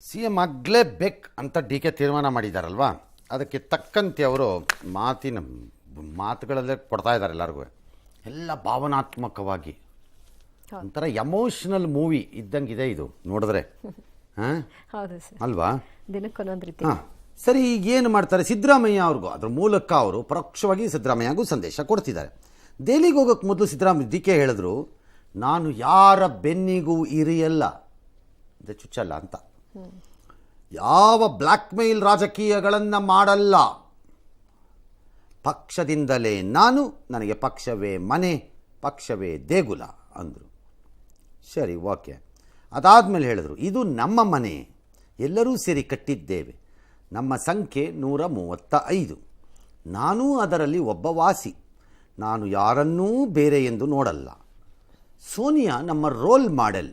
CM ಆಗಲೇಬೇಕು ಅಂತ D K ತೀರ್ಮಾನ ಮಾಡಿದ್ದಾರಲ್ವಾ, ಅದಕ್ಕೆ ತಕ್ಕಂತೆ ಅವರು ಮಾತುಗಳಲ್ಲೇ ಕೊಡ್ತಾ ಇದ್ದಾರೆ ಎಲ್ಲರಿಗೂ. ಎಲ್ಲ ಭಾವನಾತ್ಮಕವಾಗಿ ಒಂಥರ ಎಮೋಷನಲ್ ಮೂವಿ ಇದ್ದಂಗಿದೆ ಇದು ನೋಡಿದ್ರೆ. ಅಲ್ವಾ? ಹಾಂ, ಸರಿ. ಈಗ ಏನು ಮಾಡ್ತಾರೆ ಸಿದ್ದರಾಮಯ್ಯ ಅವ್ರಿಗೂ ಅದ್ರ ಮೂಲಕ ಅವರು ಪರೋಕ್ಷವಾಗಿ ಸಿದ್ದರಾಮಯ್ಯಗೂ ಸಂದೇಶ ಕೊಡ್ತಿದ್ದಾರೆ. ದೆಹಲಿಗೆ ಹೋಗೋಕ್ಕೆ ಮೊದಲು ಸಿದ್ದರಾಮಯ್ಯ ಡಿ ಕೆ ಹೇಳಿದ್ರು, ನಾನು ಯಾರ ಬೆನ್ನಿಗೂ ಇರಿಯಲ್ಲ, ಚುಚ್ಚಲ್ಲ ಅಂತ. ಯಾವ ಬ್ಲ್ಯಾಕ್ ಮೇಲ್ ರಾಜಕೀಯಗಳನ್ನು ಮಾಡಲ್ಲ, ಪಕ್ಷದಿಂದಲೇ ನಾನು, ನನಗೆ ಪಕ್ಷವೇ ಮನೆ, ಪಕ್ಷವೇ ದೇಗುಲ ಅಂದರು. ಸರಿ, ಓಕೆ. ಅದಾದಮೇಲೆ ಹೇಳಿದ್ರು, ಇದು ನಮ್ಮ ಮನೆ, ಎಲ್ಲರೂ ಸೇರಿ ಕಟ್ಟಿದ್ದೇವೆ, ನಮ್ಮ ಸಂಖ್ಯೆ 135, ನಾನೂ ಅದರಲ್ಲಿ ಒಬ್ಬ ವಾಸಿ, ನಾನು ಯಾರನ್ನೂ ಬೇರೆ ಎಂದು ನೋಡಲ್ಲ. ಸೋನಿಯಾ ನಮ್ಮ ರೋಲ್ ಮಾಡೆಲ್,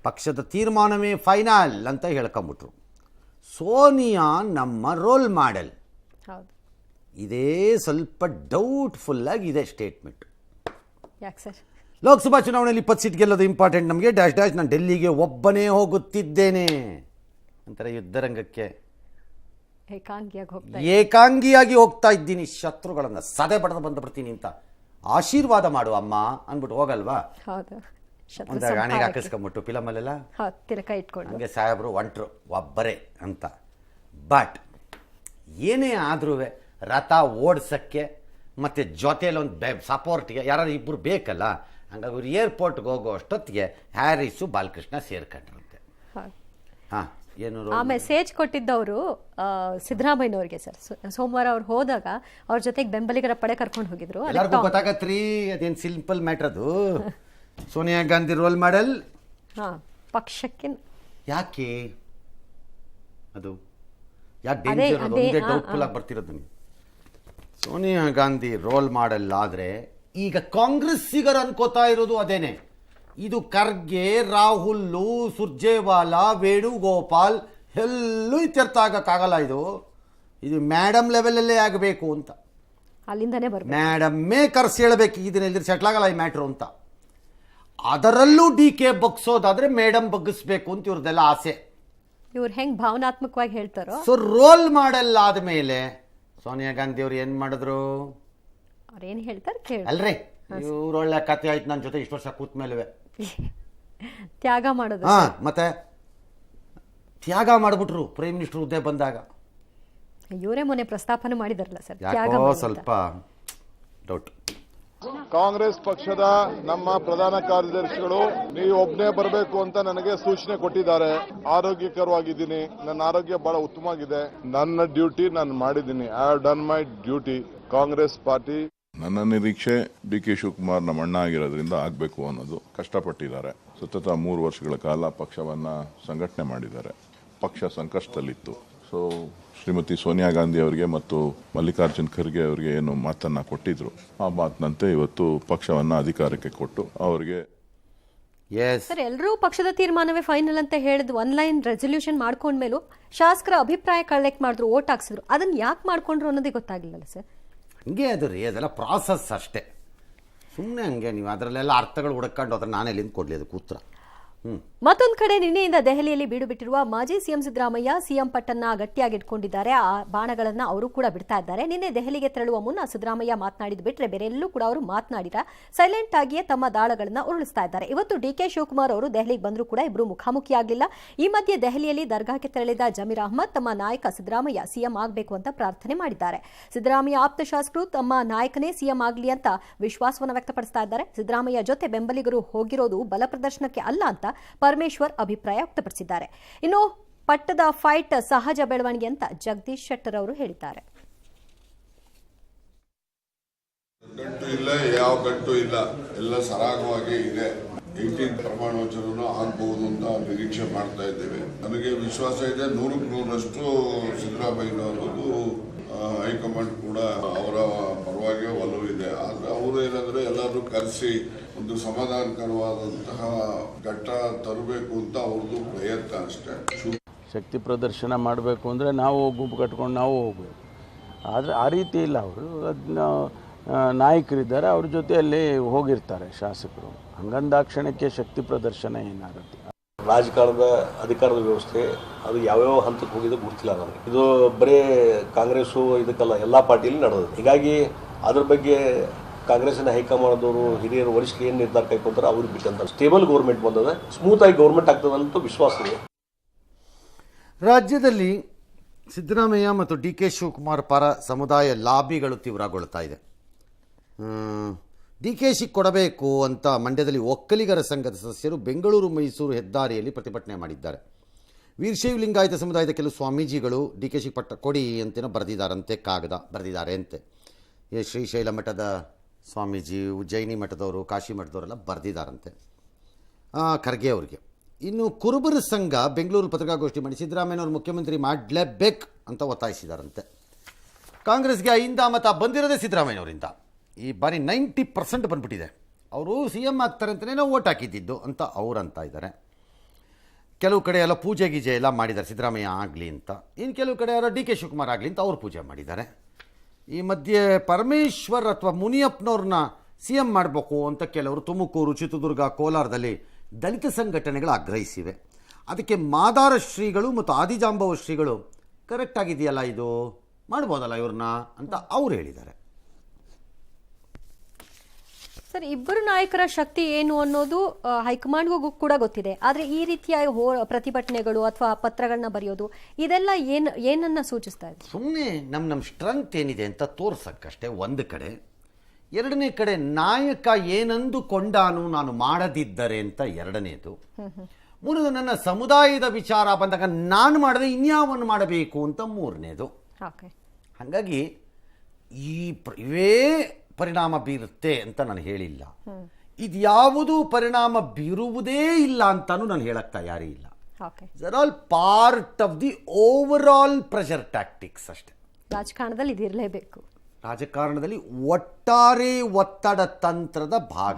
ಪಕ್ಷದ ತೀರ್ಮಾನವೇ ಫೈನಲ್ ಅಂತ ಹೇಳ್ಕೊಂಬಿಟ್ರು. ಸೋನಿಯಾ ನಮ್ಮ ರೋಲ್ ಮಾಡೆಲ್. ಇದೇ ಸ್ವಲ್ಪ ಡೌಟ್ಫುಲ್ಲಾಗಿ ಇದೆ ಸ್ಟೇಟ್ಮೆಂಟ್. ಯಾಕೆ ಸರ್? ಲೋಕಸಭಾ ಚುನಾವಣೆಯಲ್ಲಿ 20 ಸೀಟ್ ಗೆಲ್ಲೋದು ಇಂಪಾರ್ಟೆಂಟ್ ನಮಗೆ, ಡ್ಯಾಶ್ ಡ್ಯಾಶ್ ನಾನು ಡೆಲ್ಲಿಗೆ ಒಬ್ಬನೇ ಹೋಗುತ್ತಿದ್ದೇನೆ ಅಂತಾರೆ. ಯುದ್ಧರಂಗಕ್ಕೆ ಏಕಾಂಗಿಯಾಗಿ ಹೋಗ್ತಾ ಇದ್ದೀನಿ, ಶತ್ರುಗಳನ್ನು ಸದೆ ಬಡದು ಬಂದುಬಿಡ್ತೀನಿ ಅಂತ ಆಶೀರ್ವಾದ ಮಾಡು ಅಮ್ಮ ಅಂದ್ಬಿಟ್ಟು ಹೋಗಲ್ವಾ? ಅಂತ ಗಾಣಿಗೆ ಹಾಕಿಸ್ಕೊಂಬಿಟ್ಟು ಫಿಲಮಲ್ಲೆಲ್ಲ ಹಂಗೆ ಸಾಹೇಬರು ಒಂಟ್ರು ಒಬ್ಬರೇ ಅಂತ. ಬಟ್ ಏನೇ ಆದ್ರೂ ರಥ ಓಡ್ಸಕ್ಕೆ ಮತ್ತು ಜೊತೆಯಲ್ಲಿ ಒಂದು ಸಪೋರ್ಟ್ಗೆ ಯಾರು ಇಬ್ಬರು ಬೇಕಲ್ಲ. ಹಂಗಾಗಿ ಅವ್ರು ಏರ್ಪೋರ್ಟ್ಗೆ ಹೋಗೋ ಅಷ್ಟೊತ್ತಿಗೆ ಹ್ಯಾರಿಸು ಬಾಲಕೃಷ್ಣ ಸೇರ್ಕೊಂಡ್ರಂತೆ. ಹಾಂ, ಏನು ಆ ಮೆಸೇಜ್ ಕೊಟ್ಟಿದ್ದವರು ಸಿದ್ದರಾಮಯ್ಯನವ್ರಿಗೆ ಸರ್. ಸೋಮವಾರ ಅವ್ರು ಹೋದಾಗ ಅವ್ರ ಜೊತೆಗೆ ಬೆಂಬಲಿಗರ ಪಡೆ ಕರ್ಕೊಂಡು ಹೋಗಿದ್ರು. ಎಲ್ಲರಿಗೂ ಗೊತ್ತಾಗತ್ರಿ, ಅದೇನು ಸಿಂಪಲ್ ಮ್ಯಾಟ್ರ್ ಅದು. ಸೋನಿಯಾ ಗಾಂಧಿ ರೋಲ್ ಮಾಡೆಲ್ ಪಕ್ಷಕ್ಕೆ ಯಾಕೆ ಅದು ಯಾಕೆ ಡೇಂಜರ್? ಅದು ಒಂದೇ ಡೌಟ್ಫುಲ್ ಆಗಿ ಬರ್ತಿರೋದು ನನಗೆ. ಸೋನಿಯಾ ಗಾಂಧಿ ರೋಲ್ ಮಾಡೆಲ್ ಆದರೆ ಈಗ ಕಾಂಗ್ರೆಸ್ಸಿಗರು ಅನ್ಕೋತಾ ಇರೋದು ಅದೇನೆ. ಇದು ಖರ್ಗೆ, ರಾಹುಲ್ಲು, ಸುರ್ಜೇವಾಲಾ, ವೇಣುಗೋಪಾಲ್ ಎಲ್ಲೂ ಇತ್ಯರ್ಥ ಆಗಕ್ಕಾಗಲ್ಲ. ಇದು ಮೇಡಮ್ ಲೆವೆಲಲ್ಲೇ ಆಗಬೇಕು ಅಂತ, ಅಲ್ಲಿಂದನೇ ಬರಬೇಕು. ಮೇಡಮ್ಮೇ ಕರ್ಸಿ ಹೇಳಬೇಕು, ಇದನ್ನ ಸೆಟ್ಲ್ ಆಗಲ್ಲ ಈ ಮ್ಯಾಟ್ರು ಅಂತ. ಅದರಲ್ಲೂ ಡಿ ಕೆ ಬಗ್ಸೋದಾದ್ರೆ ಮೇಡಮ್ ಬಗ್ಗಿಸ್ಬೇಕು ಅಂತ ಇವ್ರದೆಲ್ಲ ಆಸೆ. ಇವ್ರು ಹೆಂಗ್ ಭಾವನಾತ್ಮಕವಾಗಿ ಹೇಳ್ತಾರೋ. ಸೊ ರೋಲ್ ಮಾಡೆಲ್ ಆದ್ಮೇಲೆ ಸೋನಿಯಾ ಗಾಂಧಿ ಅವ್ರು ಏನ್ ಮಾಡಿದ್ರು? ಅವ್ರೇನ್ ಹೇಳ್ತಾರೆ ಅಲ್ರಿ, ಇವ್ರು ಒಳ್ಳೆ ಕತೆ ಆಯ್ತು ನನ್ನ ಜೊತೆ ಇಷ್ಟು ವರ್ಷ ಕೂತ್ ಮೇಲೆ ತ್ಯಾಗ ಮಾಡೋದು. ಮತ್ತೆ ತ್ಯಾಗ ಮಾಡ್ಬಿಟ್ರು ಪ್ರೈಮ್ ಮಿನಿಸ್ಟರ್ ಹುದ್ದೆ ಬಂದಾಗ. ಇವರೇ ಮೊನ್ನೆ ಪ್ರಸ್ತಾಪನೆ ಮಾಡಿದಾರಲ್ಲ ಸರ್. ಯಾಕೋ ಸ್ವಲ್ಪ ಡೌಟ್. ಕಾಂಗ್ರೆಸ್ ಪಕ್ಷದ ನಮ್ಮ ಪ್ರಧಾನ ಕಾರ್ಯದರ್ಶಿಗಳು ನೀವು ಒಬ್ಬನೇ ಬರಬೇಕು ಅಂತ ನನಗೆ ಸೂಚನೆ ಕೊಟ್ಟಿದ್ದಾರೆ. ಆರೋಗ್ಯಕರವಾಗಿದ್ದೀನಿ, ನನ್ನ ಆರೋಗ್ಯ ಬಹಳ ಉತ್ತಮವಾಗಿದೆ, ನನ್ನ ಡ್ಯೂಟಿ ನಾನು ಮಾಡಿದ್ದೀನಿ. I have done my duty. Congress party ನನ್ನ ನಿರೀಕ್ಷೆ ಡಿ ಕೆ ಶಿವಕುಮಾರ್ ನಮ್ಮ ಅಣ್ಣ ಆಗಿರೋದ್ರಿಂದ ಆಗಬೇಕು ಅನ್ನೋದು. ಕಷ್ಟಪಟ್ಟಿದ್ದಾರೆ, ಸತತ 3 ವರ್ಷಗಳ ಕಾಲ ಪಕ್ಷವನ್ನ ಸಂಘಟನೆ ಮಾಡಿದ್ದಾರೆ. ಪಕ್ಷ ಸಂಕಷ್ಟದಲ್ಲಿತ್ತು. ಸೊ ಶ್ರೀಮತಿ ಸೋನಿಯಾ ಗಾಂಧಿ ಅವರಿಗೆ ಮತ್ತು ಮಲ್ಲಿಕಾರ್ಜುನ್ ಖರ್ಗೆ ಅವರಿಗೆ ಏನು ಮಾತನ್ನ ಕೊಟ್ಟಿದ್ರು, ಆ ಮಾತಿನಂತೆ ಇವತ್ತು ಪಕ್ಷವನ್ನ ಅಧಿಕಾರಕ್ಕೆ ಕೊಟ್ಟು ಅವರಿಗೆ ಸರ್ ಎಲ್ಲರೂ ಪಕ್ಷದ ತೀರ್ಮಾನವೇ ಫೈನಲ್ ಅಂತ ಹೇಳಿದ್ ಆನ್ಲೈನ್ ರೆಸಲ್ಯೂಷನ್ ಮಾಡ್ಕೊಂಡ್ಮೇಲೂ ಶಾಸಕರ ಅಭಿಪ್ರಾಯ ಕಲೆಕ್ಟ್ ಮಾಡಿದ್ರು, ಓಟ್ ಹಾಕ್ಸಿದ್ರು. ಅದನ್ನ ಯಾಕೆ ಮಾಡ್ಕೊಂಡ್ರು ಅನ್ನೋದೇ ಗೊತ್ತಾಗಿಲ್ಲಲ್ಲ ಸರ್. ಹಂಗೆ ಅದು ರೀ, ಅದೆಲ್ಲ ಪ್ರಾಸೆಸ್ ಅಷ್ಟೇ. ಸುಮ್ಮನೆ ಹಂಗೆ ನೀವು ಅದರಲ್ಲೆಲ್ಲ ಅರ್ಥಗಳು ಹುಡುಕೊಂಡು ಅದ್ರ ನಾನು ಎಲ್ಲಿಂದ ಕೊಡಲಿ ಅದಕ್ಕೆ ಉತ್ತರ. ಮತ್ತೊಂದು ಕಡೆ ನಿನ್ನೆಯಿಂದ ದೆಹಲಿಯಲ್ಲಿ ಬೀಡು ಬಿಟ್ಟಿರುವ ಮಾಜಿ ಸಿಎಂ ಸಿದ್ದರಾಮಯ್ಯ ಸಿಎಂ ಪಟ್ಟನ್ನ ಗಟ್ಟಿಯಾಗಿ ಇಟ್ಕೊಂಡಿದ್ದಾರೆ. ಆ ಬಾಣಗಳನ್ನ ಅವರು ಕೂಡ ಬಿಡ್ತಾ ಇದ್ದಾರೆ. ನಿನ್ನೆ ದೆಹಲಿಗೆ ತೆರಳುವ ಮುನ್ನ ಸಿದ್ದರಾಮಯ್ಯ ಮಾತನಾಡಿದ್ ಬಿಟ್ರೆ ಬೇರೆ ಎಲ್ಲೂ ಕೂಡ ಅವರು ಮಾತನಾಡಿಲ್ಲ. ಸೈಲೆಂಟ್ ಆಗಿಯೇ ತಮ್ಮ ದಾಳಗಳನ್ನ ಉರುಳಿಸ್ತಾ ಇದ್ದಾರೆ. ಇವತ್ತು ಡಿ ಕೆ ಶಿವಕುಮಾರ್ ಅವರು ದೆಹಲಿಗೆ ಬಂದರೂ ಕೂಡ ಇಬ್ಬರು ಮುಖಾಮುಖಿ ಆಗಲಿಲ್ಲ. ಈ ಮಧ್ಯೆ ದೆಹಲಿಯಲ್ಲಿ ದರ್ಗಾಕ್ಕೆ ತೆರಳಿದ ಜಮೀರ್ ಅಹ್ಮದ್ ತಮ್ಮ ನಾಯಕ ಸಿದ್ದರಾಮಯ್ಯ ಸಿಎಂ ಆಗಬೇಕು ಅಂತ ಪ್ರಾರ್ಥನೆ ಮಾಡಿದ್ದಾರೆ. ಸಿದ್ದರಾಮಯ್ಯ ಆಪ್ತ ಶಾಸಕರು ತಮ್ಮ ನಾಯಕನೇ ಸಿಎಂ ಆಗಲಿ ಅಂತ ವಿಶ್ವಾಸವನ್ನು ವ್ಯಕ್ತಪಡಿಸ್ತಾ ಇದ್ದಾರೆ. ಸಿದ್ದರಾಮಯ್ಯ ಜೊತೆ ಬೆಂಬಲಿಗರು ಹೋಗಿರೋದು ಬಲ ಪ್ರದರ್ಶನಕ್ಕೆ ಅಲ್ಲ ಅಂತ ಪರಮೇಶ್ವರ್ ಅಭಿಪ್ರಾಯ ವ್ಯಕ್ತಪಡಿಸಿದ್ದಾರೆ. ಇನ್ನು ಪಟ್ಟದ ಫೈಟ್ ಸಹಜ ಬೆಳವಣಿಗೆ ಅಂತ ಜಗದೀಶ್ ಶೆಟ್ಟರ್ ಅವರು ಹೇಳಿದ್ದಾರೆ. ಗಂಟು ಇಲ್ಲ, ಯಾವ ಗಂಟು ಇಲ್ಲ, ಎಲ್ಲ ಸರಾಗವಾಗಿ ಇದೆ. 18 ಪ್ರಮಾಣ ವಚನ ಆಗಬಹುದು ಅಂತ ನಿರೀಕ್ಷೆ ಮಾಡ್ತಾ ಇದ್ದೇವೆ. ನನಗೆ ವಿಶ್ವಾಸ ಇದೆ 100% ಸಿದ್ದರಾಮಯ್ಯನವರದು ಹೈಕಮಾಂಡ್ ಕೂಡ ಅವರ ಪರವಾಗಿ ಒಲವು ಇದೆ. ಆದ್ರೆ ಅವರು ಏನಂದ್ರೆ ಎಲ್ಲರೂ ಕರೆಸಿ ಒಂದು ಸಮಾಧಾನಕರವಾದಂತಹ ಘಟ್ಟ ತರಬೇಕು ಅಂತ ಅವ್ರದ್ದು ಪ್ರಯತ್ನ ಅಷ್ಟೇ. ಶಕ್ತಿ ಪ್ರದರ್ಶನ ಮಾಡಬೇಕು ಅಂದರೆ ನಾವು ಗುಂಪು ಕಟ್ಕೊಂಡು ನಾವು ಹೋಗ್ಬೇಕು. ಆದರೆ ಆ ರೀತಿ ಇಲ್ಲ. ಅವರು ಅದನ್ನ ನಾಯಕರಿದ್ದಾರೆ, ಅವ್ರ ಜೊತೆಯಲ್ಲಿ ಹೋಗಿರ್ತಾರೆ ಶಾಸಕರು. ಹಂಗಂದಾಕ್ಷಣಕ್ಕೆ ಶಕ್ತಿ ಪ್ರದರ್ಶನ ಏನಾಗುತ್ತೆ? ರಾಜಕಾರಣದ ಅಧಿಕಾರದ ವ್ಯವಸ್ಥೆ ಅದು ಯಾವ್ಯಾವ ಹಂತಕ್ಕೆ ಹೋಗಿದ್ದು ಗೊತ್ತಿಲ್ಲ ನನಗೆ. ಇದು ಬರೀ ಕಾಂಗ್ರೆಸ್ಸು ಇದಕ್ಕೆಲ್ಲ ಎಲ್ಲ ಪಾರ್ಟಿಯಲ್ಲಿ ನಡೆದಿದೆ. ಹೀಗಾಗಿ ಅದ್ರ ಬಗ್ಗೆ ಕಾಂಗ್ರೆಸ್ಸಿನ ಹೈಕಮಾಂಡ್ದವರು ಹಿರಿಯರು ವರಿಷ್ಠರು ಏನು ನಿರ್ಧಾರ ಕೈಗೊಂತಾರೆ ಅವ್ರಿಗೆ ಬಿಟ್ಟಂತ ಸ್ಟೇಬಲ್ ಗೌರ್ಮೆಂಟ್ ಬಂದದ, ಸ್ಮೂತ್ ಆಗಿ ಗೌರ್ಮೆಂಟ್ ಆಗ್ತದಂತೂ ವಿಶ್ವಾಸ ಇದೆ. ರಾಜ್ಯದಲ್ಲಿ ಸಿದ್ದರಾಮಯ್ಯ ಮತ್ತು ಡಿ ಕೆ ಶಿವಕುಮಾರ್ ಪರ ಸಮುದಾಯ ಲಾಬಿಗಳು ತೀವ್ರಗೊಳ್ತಾ ಇದೆ. ಡಿ ಕೆ ಶಿ ಕೊಡಬೇಕು ಅಂತ ಮಂಡ್ಯದಲ್ಲಿ ಒಕ್ಕಲಿಗರ ಸಂಘದ ಸದಸ್ಯರು ಬೆಂಗಳೂರು ಮೈಸೂರು ಹೆದ್ದಾರಿಯಲ್ಲಿ ಪ್ರತಿಭಟನೆ ಮಾಡಿದ್ದಾರೆ. ವೀರಶೈವ ಲಿಂಗಾಯತ ಸಮುದಾಯದ ಕೆಲವು ಸ್ವಾಮೀಜಿಗಳು ಡಿ ಕೆ ಶಿ ಪಟ್ಟ ಕೊಡಿ ಅಂತೇನೋ ಬರೆದಿದ್ದಾರಂತೆ, ಕಾಗದ ಬರೆದಿದ್ದಾರೆ ಅಂತೆ. ಶ್ರೀಶೈಲ ಮಠದ ಸ್ವಾಮೀಜಿ, ಉಜ್ಜಯಿನಿ ಮಠದವರು, ಕಾಶಿ ಮಠದವರೆಲ್ಲ ಬರೆದಿದ್ದಾರಂತೆ ಖರ್ಗೆ ಅವರಿಗೆ. ಇನ್ನು ಕುರುಬರ ಸಂಘ ಬೆಂಗಳೂರು ಪತ್ರಿಕಾಗೋಷ್ಠಿ ಮಾಡಿ ಸಿದ್ದರಾಮಯ್ಯನವರು ಮುಖ್ಯಮಂತ್ರಿ ಮಾಡಲೇಬೇಕು ಅಂತ ಒತ್ತಾಯಿಸಿದಾರಂತೆ. ಕಾಂಗ್ರೆಸ್ಗೆ 5 ಮತ ಬಂದಿರೋದೇ ಸಿದ್ದರಾಮಯ್ಯನವರಿಂದ. ಈ ಬಾರಿ 90% ಬಂದ್ಬಿಟ್ಟಿದೆ. ಅವರು ಸಿ ಎಮ್ ಆಗ್ತಾರೆ ಅಂತಲೇ ನಾವು ಓಟ್ ಹಾಕಿದ್ದಿದ್ದು ಅಂತ ಅವ್ರು ಅಂತ ಇದ್ದಾರೆ. ಕೆಲವು ಕಡೆ ಎಲ್ಲ ಪೂಜೆ ಗೀಜೆ ಎಲ್ಲ ಮಾಡಿದ್ದಾರೆ ಸಿದ್ದರಾಮಯ್ಯ ಆಗಲಿ ಅಂತ. ಇನ್ನು ಕೆಲವು ಕಡೆ ಯಾರೋ ಡಿ ಕೆ ಶಿವಕುಮಾರ್ ಆಗಲಿ ಅಂತ ಅವ್ರು ಪೂಜೆ ಮಾಡಿದ್ದಾರೆ. ಈ ಮಧ್ಯೆ ಪರಮೇಶ್ವರ್ ಅಥವಾ ಮುನಿಯಪ್ಪನವ್ರನ್ನ ಸಿ ಎಮ್ ಮಾಡಬೇಕು ಅಂತ ಕೆಲವರು ತುಮಕೂರು, ಚಿತ್ರದುರ್ಗ, ಕೋಲಾರದಲ್ಲಿ ದಲಿತ ಸಂಘಟನೆಗಳು ಆಗ್ರಹಿಸಿವೆ. ಅದಕ್ಕೆ ಮಾದಾರ ಶ್ರೀಗಳು ಮತ್ತು ಆದಿಜಾಂಬವ ಶ್ರೀಗಳು ಕರೆಕ್ಟ್ ಆಗಿದೆಯಲ್ಲ, ಇದು ಮಾಡ್ಬೋದಲ್ಲ ಇವ್ರನ್ನ ಅಂತ ಅವ್ರು ಹೇಳಿದ್ದಾರೆ. ಸರ್, ಇಬ್ಬರು ನಾಯಕರ ಶಕ್ತಿ ಏನು ಅನ್ನೋದು ಹೈಕಮಾಂಡ್ಗೂ ಕೂಡ ಗೊತ್ತಿದೆ. ಆದರೆ ಈ ರೀತಿಯ ಪ್ರತಿಭಟನೆಗಳು ಅಥವಾ ಪತ್ರಗಳನ್ನ ಬರೆಯೋದು ಇದೆಲ್ಲ ಏನನ್ನ ಸೂಚಿಸ್ತಾ ಇದೆ? ಸುಮ್ಮನೆ ನಮ್ಮ ಸ್ಟ್ರೆಂತ್ ಏನಿದೆ ಅಂತ ತೋರ್ಸಕ್ಕಷ್ಟೇ ಒಂದು ಕಡೆ. ಎರಡನೇ ಕಡೆ ನಾಯಕ ಏನಂದುಕೊಂಡಾನು ನಾನು ಮಾಡದಿದ್ದರೆ ಅಂತ ಎರಡನೇದು. ಮೂರನೇದು ನನ್ನ ಸಮುದಾಯದ ವಿಚಾರ ಬಂದಾಗ ನಾನು ಮಾಡದೆ ಇನ್ಯಾವನ್ನು ಮಾಡಬೇಕು ಅಂತ ಮೂರನೇದು. ಹಾಗಾಗಿ ಇವೇ ಪರಿಣಾಮ ಬೀರುತ್ತೆ ಅಂತ ನಾನು ಹೇಳಿಲ್ಲ. ಇದ್ಯಾವುದೂ ಪರಿಣಾಮ ಬೀರುವುದೇ ಇಲ್ಲ ಅಂತಾನು ನಾನು ಹೇಳಕ್ ತಯಾರಿ ಇಲ್ಲ. There all part of the overall pressure tactics ಅಷ್ಟೇ. ರಾಜಕಾರಣದಲ್ಲಿ ಇದಿರಲೇಬೇಕು. ರಾಜಕಾರಣದಲ್ಲಿ ಒಟ್ಟಾರೆ ಒತ್ತಡ ತಂತ್ರದ ಭಾಗ.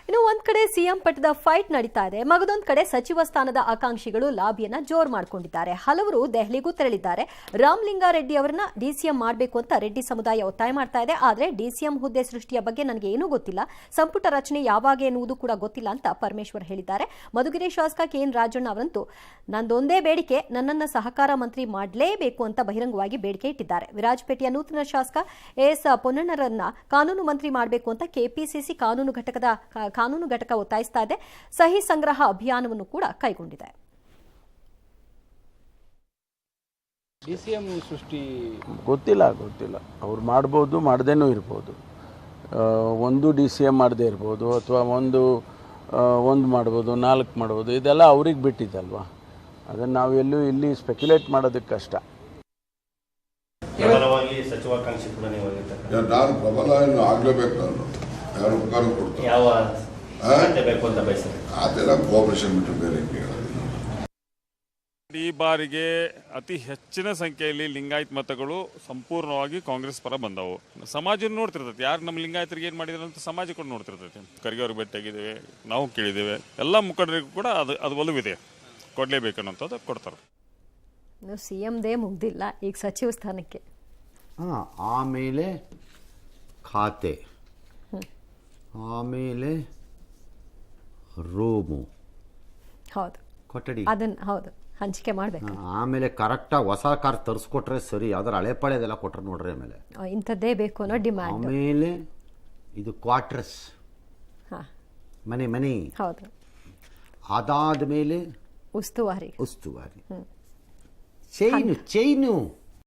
ಇನ್ನು ಒಂದ್ ಕಡೆ ಸಿಎಂ ಪಟ್ಟದ ಫೈಟ್ ನಡೀತಾ ಇದೆ, ಮಗದೊಂದ್ ಕಡೆ ಸಚಿವ ಸ್ಥಾನದ ಆಕಾಂಕ್ಷಿಗಳು ಲಾಬಿಯನ್ನ ಜೋರ್ ಮಾಡ್ಕೊಂಡಿದ್ದಾರೆ. ಹಲವರು ದೆಹಲಿಗೂ ತೆರಳಿದ್ದಾರೆ. ರಾಮಲಿಂಗಾರೆಡ್ಡಿ ಅವರನ್ನ ಡಿಸಿಎಂ ಮಾಡಬೇಕು ಅಂತ ರೆಡ್ಡಿ ಸಮುದಾಯ ಒತ್ತಾಯ ಮಾಡ್ತಾ ಇದೆ. ಆದ್ರೆ ಡಿಸಿಎಂ ಹುದ್ದೆ ಸೃಷ್ಟಿಯ ಬಗ್ಗೆ ನನಗೆ ಏನೂ ಗೊತ್ತಿಲ್ಲ, ಸಂಪುಟ ರಚನೆ ಯಾವಾಗ ಎನ್ನುವುದು ಕೂಡ ಗೊತ್ತಿಲ್ಲ ಅಂತ ಪರಮೇಶ್ವರ್ ಹೇಳಿದ್ದಾರೆ. ಮಧುಗಿರಿ ಶಾಸಕ ಕೆಎನ್ ರಾಜಣ್ಣ ಅವರಂತೂ ನಂದೊಂದೇ ಬೇಡಿಕೆ, ನನ್ನನ್ನ ಸಹಕಾರ ಮಂತ್ರಿ ಮಾಡಲೇಬೇಕು ಅಂತ ಬಹಿರಂಗವಾಗಿ ಬೇಡಿಕೆ ಇಟ್ಟಿದ್ದಾರೆ. ವಿರಾಜಪೇಟೆಯ ನೂತನ ಶಾಸಕ ಎಸ್ ಪೊನ್ನಣ್ಣರನ್ನ ಕಾನೂನು ಮಂತ್ರಿ ಮಾಡಬೇಕು ಅಂತ ಕೆಪಿಸಿಸಿ ಕಾನೂನು ಘಟಕ ಒತ್ತಾಯಿಸ್ತಾ ಇದೆ. ಸಹಿ ಸಂಗ್ರಹ ಅಭಿಯಾನವನ್ನು ಕೂಡ ಕೈಗೊಂಡಿದೆ. ಡಿಸಿಎಂ ಸೃಷ್ಟಿ ಗೊತ್ತಿಲ್ಲ ಅವ್ರು ಮಾಡ್ಬೋದು, ಮಾಡದೇನೂ ಇರ್ಬೋದು. ಒಂದು ಡಿಸಿಎಂ ಮಾಡದೇ ಇರ್ಬೋದು, ಅಥವಾ ಒಂದು ಮಾಡ್ಬೋದು, 4 ಮಾಡ್ಬೋದು. ಇದೆಲ್ಲ ಅವ್ರಿಗೆ ಬಿಟ್ಟಿದ್ದಲ್ವಾ. ಅದನ್ನು ನಾವು ಇಲ್ಲಿ ಸ್ಪೆಕ್ಯುಲೇಟ್ ಮಾಡೋದಕ್ಕೆ ಕಷ್ಟ. ಸಚಿವಾಕಾಂಕ್ಷಿ ಕೂಡ ನಾನು ಪ್ರಬಲ ಆಗಲೇಬೇಕು. ನಾನು ಯಾರು ಉಪಕಾರ ಕೊಡ್ತಾರೆ, ಯಾವ ಬೇಕು ಅಂತ ಬಯಸ್ತಾರೆ. ಅದೆಲ್ಲ ಕೋಆಪರೇಷನ್ ಬಿಟ್ಟು ಬೇರೆ ಹೇಳೋದಿಲ್ಲ. ಈ ಬಾರಿಗೆ ಅತಿ ಹೆಚ್ಚಿನ ಸಂಖ್ಯೆಯಲ್ಲಿ ಲಿಂಗಾಯತ್ ಮತಗಳು ಸಂಪೂರ್ಣವಾಗಿ ಕಾಂಗ್ರೆಸ್ ಪರ ಬಂದವು. ಸಮಾಜ ನೋಡ್ತಿರ್ತೈತೆ, ಯಾರು ನಮ್ಮ ಲಿಂಗಾಯತರಿಗೆ ಏನು ಮಾಡಿದ್ರು ಅಂತ ಸಮಾಜ ಕೂಡ ನೋಡ್ತಿರ್ತೈತೆ. ಖರ್ಗೆ ಅವ್ರಿಗೆ ಭೇಟಿಯಾಗಿದ್ದೇವೆ, ನಾವು ಕೇಳಿದ್ದೇವೆ. ಎಲ್ಲ ಮುಖಂಡರಿಗೂ ಕೂಡ ಅದು ಒಲವಿದೆ, ಕೊಡಲೇಬೇಕನ್ನೋಂಥದ್ದು ಕೊಡ್ತಾರೆ. ಇನ್ನು ಸಿಎಂದೇ ಮುಗ್ದಿಲ್ಲ, ಈಗ ಸಚಿವ ಸ್ಥಾನಕ್ಕೆ ಆಮೇಲೆ ಖಾತೆ, ಆಮೇಲೆ ರೂಮು, ಹೌದು ಕೊಠಡಿ, ಅದನ್ನ ಹೌದು ಹಂಚಿಕೆ ಮಾಡಬೇಕು. ಆಮೇಲೆ ಕರೆಕ್ಟಾಗಿ ಹೊಸ ಕಾರ್ ತರಿಸ್ಕೊಟ್ರೆ ಸರಿ, ಯಾವ್ದಾರು ಹಳೆ ಪಳೆದೆಲ್ಲ ಕೊಟ್ರೆ ನೋಡ್ರಿ. ಆಮೇಲೆ ಇಂಥದ್ದೇ ಬೇಕು ಅನ್ನೋ ಡಿಮ್ಯಾಂಡ್. ಆಮೇಲೆ ಇದು ಕ್ವಾರ್ಟರ್ಸ್, ಮನೆ ಹೌದು. ಅದಾದ ಮೇಲೆ ಉಸ್ತುವಾರಿ, ಚೈನು